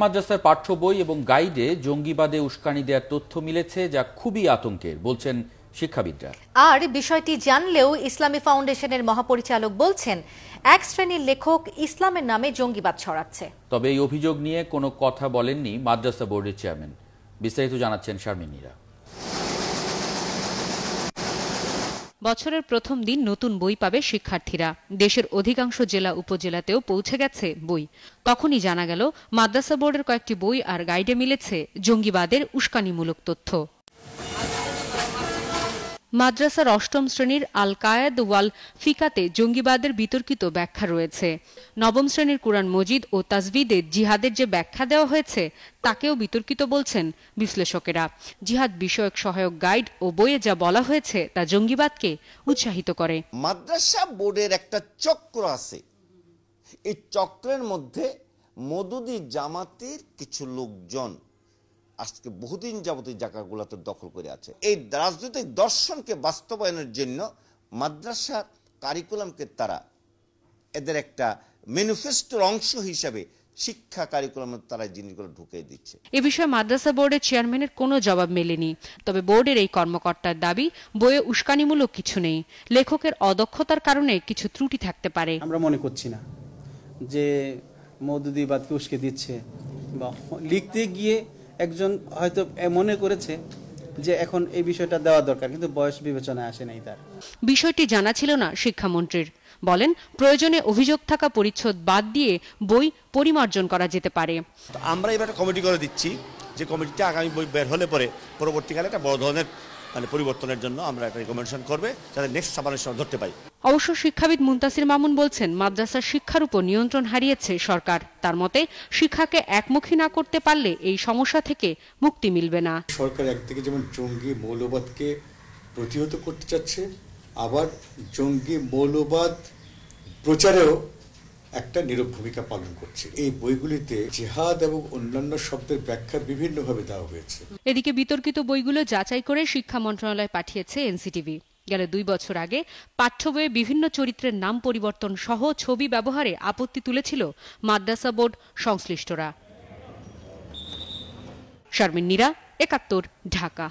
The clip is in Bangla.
মাদ্রাসার পাঠ্য বই এবং গাইডে জঙ্গিবাদে উস্কানি দেওয়ার তথ্য মিলেছে, যা খুবই আতঙ্কের বলছেন শিক্ষাবিদরা। আর বিষয়টি জানলেও ইসলামী ফাউন্ডেশনের মহাপরিচালক বলছেন এক শ্রেণীর লেখক ইসলামের নামে জঙ্গিবাদ ছড়াচ্ছে। তবে এই অভিযোগ নিয়ে কোনো কথা বলেননি মাদ্রাসা বোর্ডের চেয়ারম্যান। বিস্তারিত জানাচ্ছেন শারমিন নীরা। বছরের প্রথম দিন নতুন বই পাবে শিক্ষার্থীরা। দেশের অধিকাংশ জেলা উপজেলাতেও পৌঁছে গেছে বই। তখনই জানা গেল মাদ্রাসা বোর্ডের কয়েকটি বই আর গাইডে মিলেছে জঙ্গিবাদের উস্কানিমূলক তথ্য। মাদ্রাসার অষ্টম শ্রেণীর আল কায়েদ ওয়াল ফিকাতে জঙ্গিবাদের বিতর্কিত ব্যাখ্যা রয়েছে। নবম শ্রেণীর কুরআন মজিদ ও তাজবিদে জিহাদের যে ব্যাখ্যা দেওয়া হয়েছে তাকেও বিতর্কিত বলছেন বিশ্লেষকেরা। জিহাদ বিষয়ক সহায়ক গাইড ও বইয়ে যা বলা হয়েছে তা জঙ্গিবাদকে উৎসাহিত করে। মাদ্রাসা বোর্ডের একটা চক্র আছে, এই চক্রের মধ্যে মওদুদি জামাতের কিছু লোকজন আজকে বহুদিন যাবত এই জায়গাগুলোতে দখল করে আছে। এই রাজনৈতিক দর্শনকে বাস্তবায়নের জন্য মাদ্রাসার কারিকুলামকে তারা এদের একটা ম্যানিফেস্টোর অংশ হিসেবে শিক্ষা কারিকুলামে তারা জিনিসগুলো ঢুকিয়ে দিচ্ছে। এ বিষয়ে মাদ্রাসা বোর্ডের চেয়ারম্যানের কোনো জবাব মেলেনি। তবে বোর্ডের এই কর্মকর্তার দাবি, বইয়ে উস্কানিমূলক কিছু নেই, লেখকের অদক্ষতার কারণে কিছু ত্রুটি থাকতে পারে। আমরা মনে করছি না যে মওদুদিবাদকে উস্কে দিচ্ছে, বা লিখতে গিয়ে একজন হয়তো মনে করেছে যে এখন এই বিষয়টা দেওয়া দরকার, কিন্তু বয়স বিবেচনায় আসে নাই তার। বিষয়টি জানা ছিল না শিক্ষামন্ত্রীর। বলেন, প্রয়োজনে অভিযোগ থাকা পরিচ্ছদ বাদ দিয়ে বই পরিমার্জন করা যেতে পারে। আমরা এবার একটা কমিটি করে দিচ্ছি, যে কমিটিটা আগামী বই বের হলে পরে পরবর্তীকালে একটা বড় ধরনের পরিবর্তনের জন্য আমরা একটা রিকমেন্ডেশন করবে, যাতে নেক্সট সাবানের সময় ধরতে পারি। অবশ্য শিক্ষাবিদ মুনতাসির মামুন বলছেন, মাদ্রাসার শিক্ষার উপর নিয়ন্ত্রণ হারিয়েছে সরকার। তার মতে, শিক্ষাকে একমুখী না করতে পারলে এই সমস্যা থেকে মুক্তি মিলবে না। সরকার একদিকে যেমন জঙ্গি মৌলবাদকে প্রতিহত করতে চাচ্ছে, আবার জঙ্গি মৌলবাদ প্রচারেও একটা নীরব ভূমিকা পালন করছে। এই বইগুলিতে জিহাদ এবং অন্যান্য শব্দের ব্যাখ্যা বিভিন্নভাবে দেওয়া হয়েছে। এদিকে বিতর্কিত বইগুলো যাচাই করে শিক্ষা মন্ত্রণালয় পাঠিয়েছে এনসিটিভি। গেল 2 বছর আগে পাঠ্য বইয়ে বিভিন্ন চরিত্রের নাম পরিবর্তন সহ ছবি ব্যবহারে আপত্তি তুলেছিল মাদ্রাসা বোর্ড সংশ্লিষ্টরা। শারমিন নীরা, 71, ঢাকা।